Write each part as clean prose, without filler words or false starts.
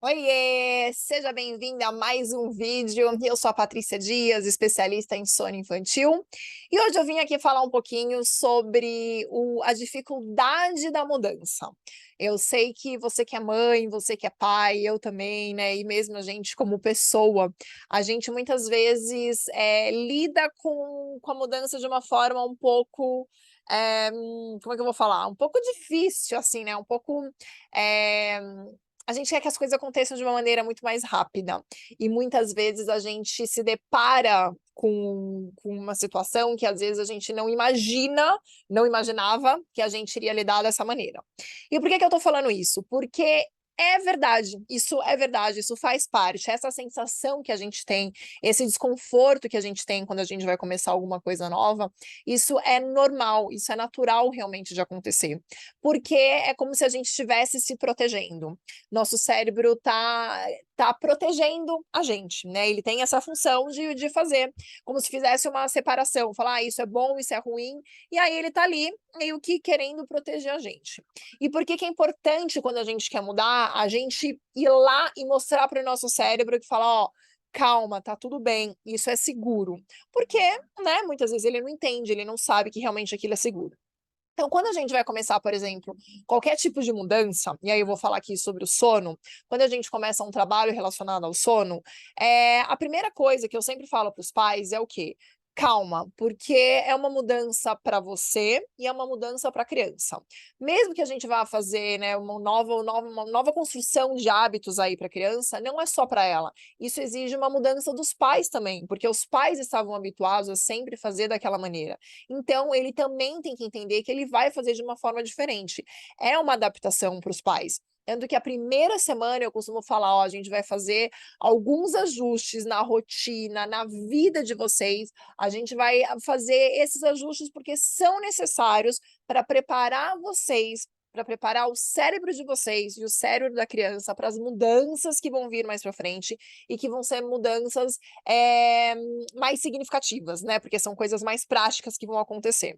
Oiê! Seja bem-vinda a mais um vídeo. Eu sou a Patrícia Dias, especialista em sono infantil, e hoje eu vim aqui falar um pouquinho sobre a dificuldade da mudança. Eu sei que você que é mãe, você que é pai, eu também, né? E mesmo a gente como pessoa, a gente muitas vezes lida com a mudança de uma forma um pouco, como é que eu vou falar? Um pouco difícil, assim, né? Um pouco. eh, a gente quer que as coisas aconteçam de uma maneira muito mais rápida, e muitas vezes a gente se depara com uma situação que às vezes a gente não imaginava que a gente iria lidar dessa maneira. E por que que eu tô falando isso? Porque é verdade, isso faz parte, essa sensação que a gente tem, esse desconforto que a gente tem quando a gente vai começar alguma coisa nova, isso é normal, isso é natural realmente de acontecer, porque é como se a gente estivesse se protegendo. Nosso cérebro tá protegendo a gente, né, ele tem essa função de fazer, como se fizesse uma separação, falar: "Ah, isso é bom, isso é ruim", e aí ele tá ali, meio que querendo proteger a gente. E por que que é importante quando a gente quer mudar, a gente ir lá e mostrar para o nosso cérebro que fala: "Ó, calma, tá tudo bem, isso é seguro". Porque, né, muitas vezes ele não entende, ele não sabe que realmente aquilo é seguro. Então, quando a gente vai começar, por exemplo, qualquer tipo de mudança, e aí eu vou falar aqui sobre o sono, quando a gente começa um trabalho relacionado ao sono, a primeira coisa que eu sempre falo para os pais é o quê? Calma, porque é uma mudança para você e é uma mudança para a criança. Mesmo que a gente vá fazer, né, uma nova construção de hábitos aí para a criança, não é só para ela. Isso exige uma mudança dos pais também, porque os pais estavam habituados a sempre fazer daquela maneira. Então, ele também tem que entender que ele vai fazer de uma forma diferente. É uma adaptação para os pais. Tanto que a primeira semana eu costumo falar: "Ó, a gente vai fazer alguns ajustes na rotina, na vida de vocês, a gente vai fazer esses ajustes porque são necessários para preparar vocês, para preparar o cérebro de vocês e o cérebro da criança para as mudanças que vão vir mais para frente e que vão ser mudanças, mais significativas, né, porque são coisas mais práticas que vão acontecer.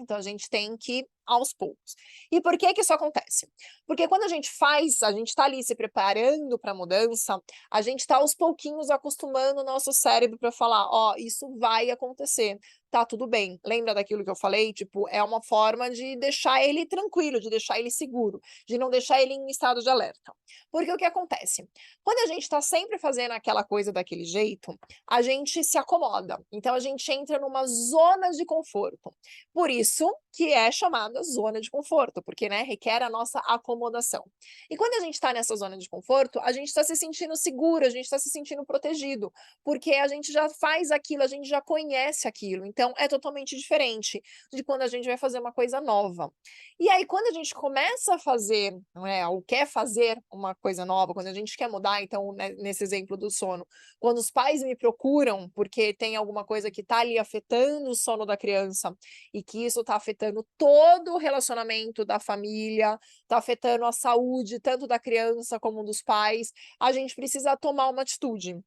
Então a gente tem que ir aos poucos. E por que que isso acontece? Porque quando a gente está ali se preparando para a mudança, a gente está aos pouquinhos acostumando o nosso cérebro para falar: "Ó, isso vai acontecer, tá tudo bem". Lembra daquilo que eu falei? Tipo, é uma forma de deixar ele tranquilo, de deixar ele seguro, de não deixar ele em estado de alerta. Porque o que acontece? Quando a gente está sempre fazendo aquela coisa daquele jeito, a gente se acomoda, então a gente entra numa zona de conforto. Por isso que é chamada zona de conforto, porque, né, requer a nossa acomodação. E quando a gente está nessa zona de conforto, a gente está se sentindo seguro, a gente está se sentindo protegido, porque a gente já faz aquilo, a gente já conhece aquilo, então é totalmente diferente de quando a gente vai fazer uma coisa nova. E aí quando a gente começa a fazer, não é, ou quer fazer uma coisa nova, quando a gente quer mudar, então, né, nesse exemplo do sono, quando os pais me procuram porque tem alguma coisa que está ali afetando o sono da criança, e que isso está afetando todo o relacionamento da família, está afetando a saúde tanto da criança como dos pais, a gente precisa tomar uma atitude.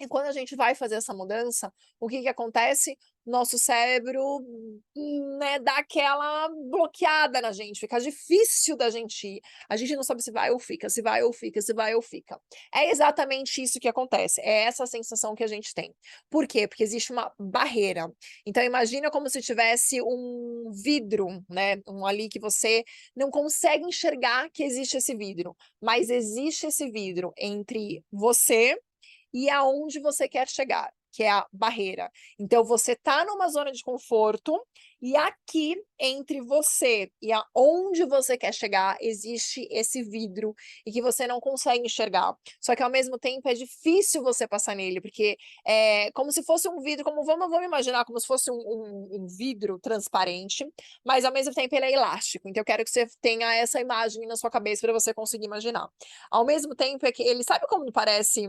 E quando a gente vai fazer essa mudança, o que que acontece? Nosso cérebro, né, dá aquela bloqueada na gente, fica difícil da gente ir. A gente não sabe se vai ou fica, se vai ou fica, se vai ou fica. É exatamente isso que acontece, é essa sensação que a gente tem. Por quê? Porque existe uma barreira. Então imagina como se tivesse um vidro, né, ali que você não consegue enxergar que existe esse vidro, mas existe esse vidro entre você e aonde você quer chegar, que é a barreira. Então você está numa zona de conforto, e aqui entre você e aonde você quer chegar, existe esse vidro, e que você não consegue enxergar. Só que ao mesmo tempo é difícil você passar nele, porque é como se fosse um vidro, como vamos imaginar como se fosse um vidro transparente, mas ao mesmo tempo ele é elástico. Então eu quero que você tenha essa imagem na sua cabeça para você conseguir imaginar. Ao mesmo tempo é que ele sabe como parece.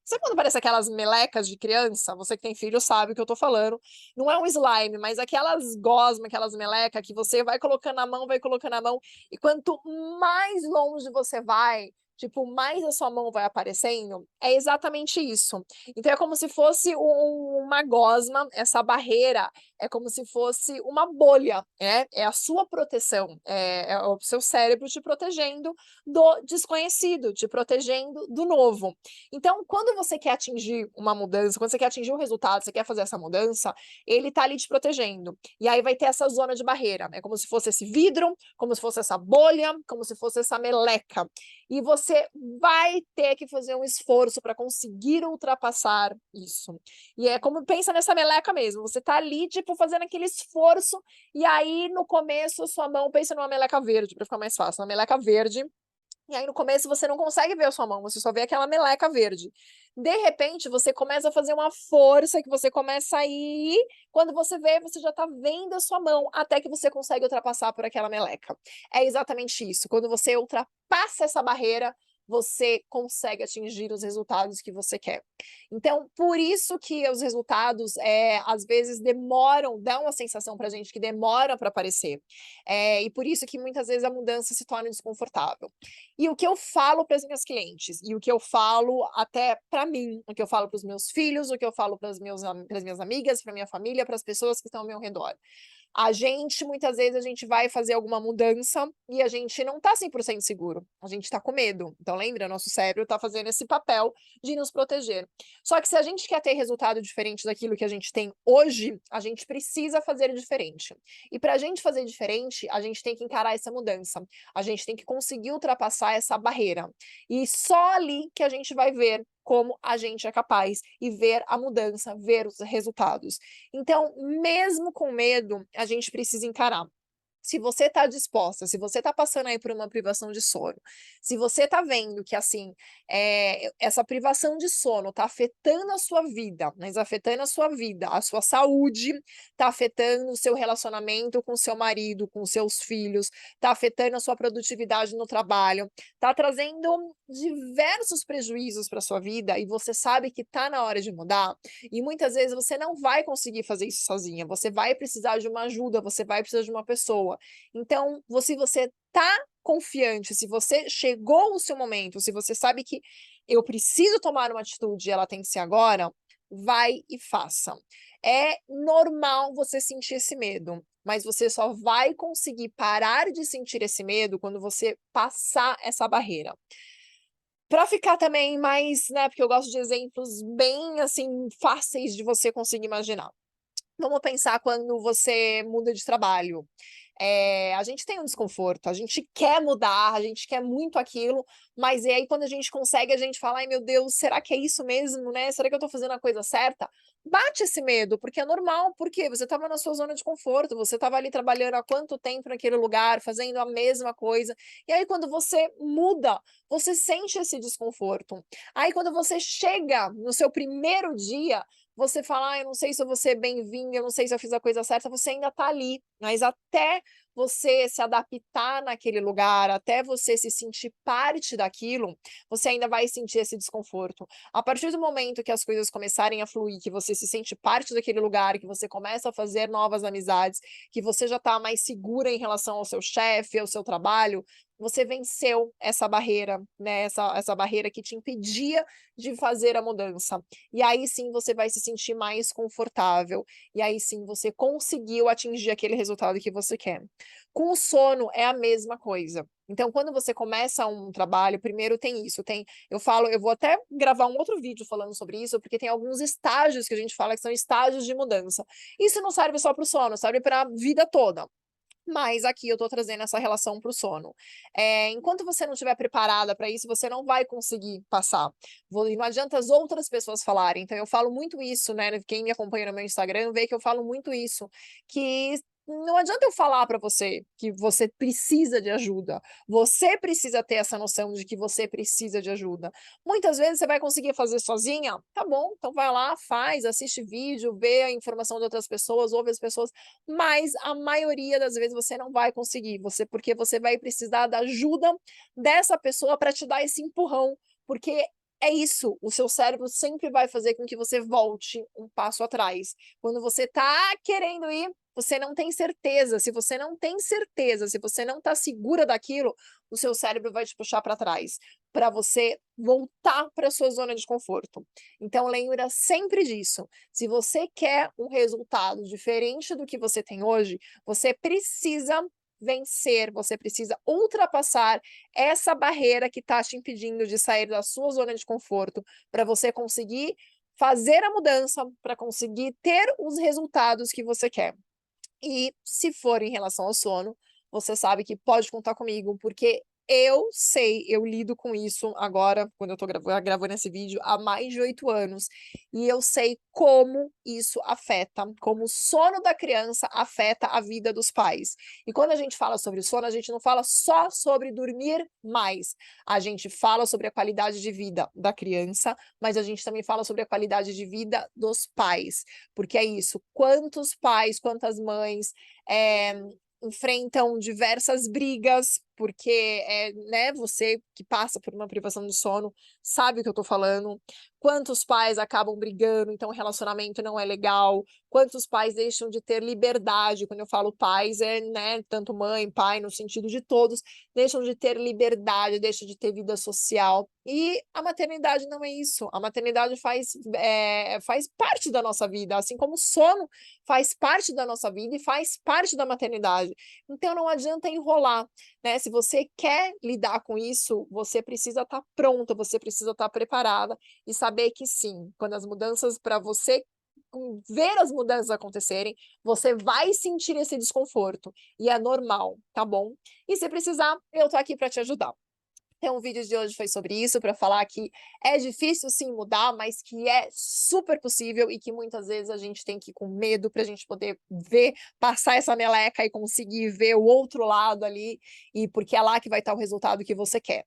Sabe quando parece aquelas melecas de criança? Você que tem filho sabe o que eu tô falando. Não é um slime, mas aquelas gosma, aquelas meleca que você vai colocando a mão, vai colocando a mão, e quanto mais longe você vai, tipo, mais a sua mão vai aparecendo. É exatamente isso. Então é como se fosse uma gosma, essa barreira, é como se fosse uma bolha, né? É a sua proteção, é o seu cérebro te protegendo do desconhecido, te protegendo do novo. Então, quando você quer atingir uma mudança, quando você quer atingir um resultado, você quer fazer essa mudança, ele tá ali te protegendo. E aí vai ter essa zona de barreira, é como se fosse esse vidro, como se fosse essa bolha, como se fosse essa meleca. E você vai ter que fazer um esforço para conseguir ultrapassar isso. E é como pensa nessa meleca mesmo, você tá ali, tipo, fazendo aquele esforço, e aí no começo a sua mão pensa numa meleca verde, para ficar mais fácil, uma meleca verde, e aí no começo você não consegue ver a sua mão, você só vê aquela meleca verde. De repente você começa a fazer uma força que você começa a ir, quando você vê, você já tá vendo a sua mão, até que você consegue ultrapassar por aquela meleca. É exatamente isso, quando você ultrapassa essa barreira, você consegue atingir os resultados que você quer. Então, por isso que os resultados, às vezes demoram, dá uma sensação pra gente que demora para aparecer. E por isso que muitas vezes a mudança se torna desconfortável. E o que eu falo para as minhas clientes, e o que eu falo até para mim, o que eu falo para os meus filhos, o que eu falo para as minhas amigas, para minha família, para as pessoas que estão ao meu redor. A gente, muitas vezes, a gente vai fazer alguma mudança e a gente não tá 100% seguro, a gente tá com medo. Então lembra, nosso cérebro tá fazendo esse papel de nos proteger. Só que se a gente quer ter resultado diferente daquilo que a gente tem hoje, a gente precisa fazer diferente. E para a gente fazer diferente, a gente tem que encarar essa mudança, a gente tem que conseguir ultrapassar essa barreira. E só ali que a gente vai ver como a gente é capaz e ver a mudança, ver os resultados. Então, mesmo com medo, a gente precisa encarar. Se você está disposta, se você está passando aí por uma privação de sono, se você está vendo que, assim, essa privação de sono está afetando a sua vida, mas afetando a sua vida, a sua saúde, está afetando o seu relacionamento com o seu marido, com os seus filhos, está afetando a sua produtividade no trabalho, está trazendo diversos prejuízos para sua vida e você sabe que está na hora de mudar, e muitas vezes você não vai conseguir fazer isso sozinha, você vai precisar de uma ajuda, você vai precisar de uma pessoa. Então, se você tá confiante, se você chegou o seu momento, se você sabe que eu preciso tomar uma atitude e ela tem que ser agora, vai e faça. É normal você sentir esse medo, mas você só vai conseguir parar de sentir esse medo quando você passar essa barreira. Para ficar também mais, né, porque eu gosto de exemplos bem, assim, fáceis de você conseguir imaginar. Vamos pensar quando você muda de trabalho. A gente tem um desconforto, a gente quer mudar, a gente quer muito aquilo, mas e aí quando a gente consegue, a gente fala: "Ai meu Deus, será que é isso mesmo, né? Será que eu tô fazendo a coisa certa?". Bate esse medo, porque é normal, porque você estava na sua zona de conforto, você estava ali trabalhando há quanto tempo naquele lugar, fazendo a mesma coisa, e aí quando você muda, você sente esse desconforto. Aí quando você chega no seu primeiro dia, você fala: "Ai, eu não sei se eu vou ser bem-vinda, eu não sei se eu fiz a coisa certa", você ainda tá ali, mas até você se adaptar naquele lugar, até você se sentir parte daquilo, você ainda vai sentir esse desconforto. A partir do momento que as coisas começarem a fluir, que você se sente parte daquele lugar, que você começa a fazer novas amizades, que você já tá mais segura em relação ao seu chefe, ao seu trabalho, você venceu essa barreira, né, essa barreira que te impedia de fazer a mudança. E aí sim você vai se sentir mais confortável, e aí sim você conseguiu atingir aquele resultado que você quer. Com o sono é a mesma coisa. Então quando você começa um trabalho, primeiro tem isso, eu vou até gravar um outro vídeo falando sobre isso, porque tem alguns estágios que a gente fala que são estágios de mudança. Isso não serve só para o sono, serve para a vida toda. Mas aqui eu estou trazendo essa relação para o sono. Enquanto você não estiver preparada para isso, você não vai conseguir passar. Não adianta as outras pessoas falarem. Então eu falo muito isso, né? Quem me acompanha no meu Instagram vê que eu falo muito isso, que não adianta eu falar para você que você precisa de ajuda. Você precisa ter essa noção de que você precisa de ajuda. Muitas vezes você vai conseguir fazer sozinha, tá bom? Então vai lá, faz, assiste vídeo, vê a informação de outras pessoas, ouve as pessoas, mas a maioria das vezes você não vai conseguir, porque você vai precisar da ajuda dessa pessoa para te dar esse empurrão, porque é isso, o seu cérebro sempre vai fazer com que você volte um passo atrás. Quando você tá querendo ir, você não tem certeza. Se você não tem certeza, se você não está segura daquilo, o seu cérebro vai te puxar para trás, para você voltar para a sua zona de conforto. Então lembra sempre disso. Se você quer um resultado diferente do que você tem hoje, você precisa vencer, você precisa ultrapassar essa barreira que está te impedindo de sair da sua zona de conforto, para você conseguir fazer a mudança, para conseguir ter os resultados que você quer. E se for em relação ao sono, você sabe que pode contar comigo, porque eu sei, eu lido com isso agora, quando eu estou gravando esse vídeo, há mais de 8 anos, e eu sei como isso afeta, como o sono da criança afeta a vida dos pais. E quando a gente fala sobre o sono, a gente não fala só sobre dormir mais, a gente fala sobre a qualidade de vida da criança, mas a gente também fala sobre a qualidade de vida dos pais, porque é isso, quantos pais, quantas mães, enfrentam diversas brigas, porque, né, você que passa por uma privação de sono sabe o que eu tô falando. Quantos pais acabam brigando, então o relacionamento não é legal. Quantos pais deixam de ter liberdade, quando eu falo pais, né, tanto mãe, pai, no sentido de todos, deixam de ter liberdade, deixam de ter vida social. E a maternidade não é isso. A maternidade faz parte da nossa vida, assim como o sono faz parte da nossa vida e faz parte da maternidade. Então não adianta enrolar, né? Se você quer lidar com isso, você precisa estar pronta, você precisa estar preparada e saber que sim, quando as mudanças para você ver as mudanças acontecerem, você vai sentir esse desconforto e é normal, tá bom? E se precisar, eu tô aqui para te ajudar. Então, o vídeo de hoje foi sobre isso, para falar que é difícil sim mudar, mas que é super possível e que muitas vezes a gente tem que ir com medo para a gente poder ver, passar essa meleca e conseguir ver o outro lado ali, e porque é lá que vai estar o resultado que você quer.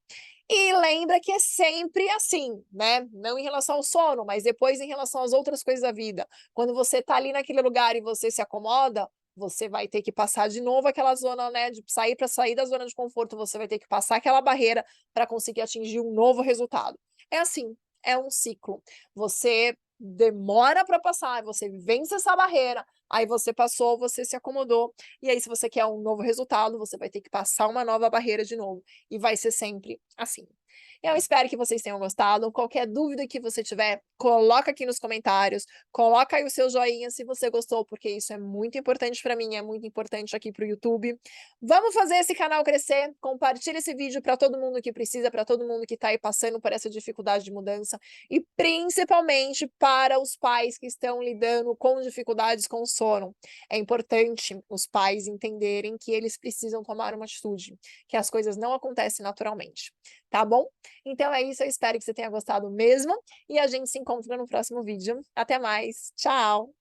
E lembra que é sempre assim, né? Não em relação ao sono, mas depois em relação às outras coisas da vida. Quando você está ali naquele lugar e você se acomoda, você vai ter que passar de novo aquela zona, né, de sair para sair da zona de conforto, você vai ter que passar aquela barreira para conseguir atingir um novo resultado. É assim, é um ciclo. Você demora para passar, você vence essa barreira, aí você passou, você se acomodou, e aí se você quer um novo resultado, você vai ter que passar uma nova barreira de novo, e vai ser sempre assim. Eu espero que vocês tenham gostado. Qualquer dúvida que você tiver, coloca aqui nos comentários, coloca aí o seu joinha se você gostou, porque isso é muito importante para mim, é muito importante aqui para o YouTube. Vamos fazer esse canal crescer, compartilha esse vídeo para todo mundo que precisa, para todo mundo que está aí passando por essa dificuldade de mudança, e principalmente para os pais que estão lidando com dificuldades com o sono. É importante os pais entenderem que eles precisam tomar uma atitude, que as coisas não acontecem naturalmente, tá bom? Então é isso, eu espero que você tenha gostado mesmo, e a gente se encontra no próximo vídeo. Até mais, tchau!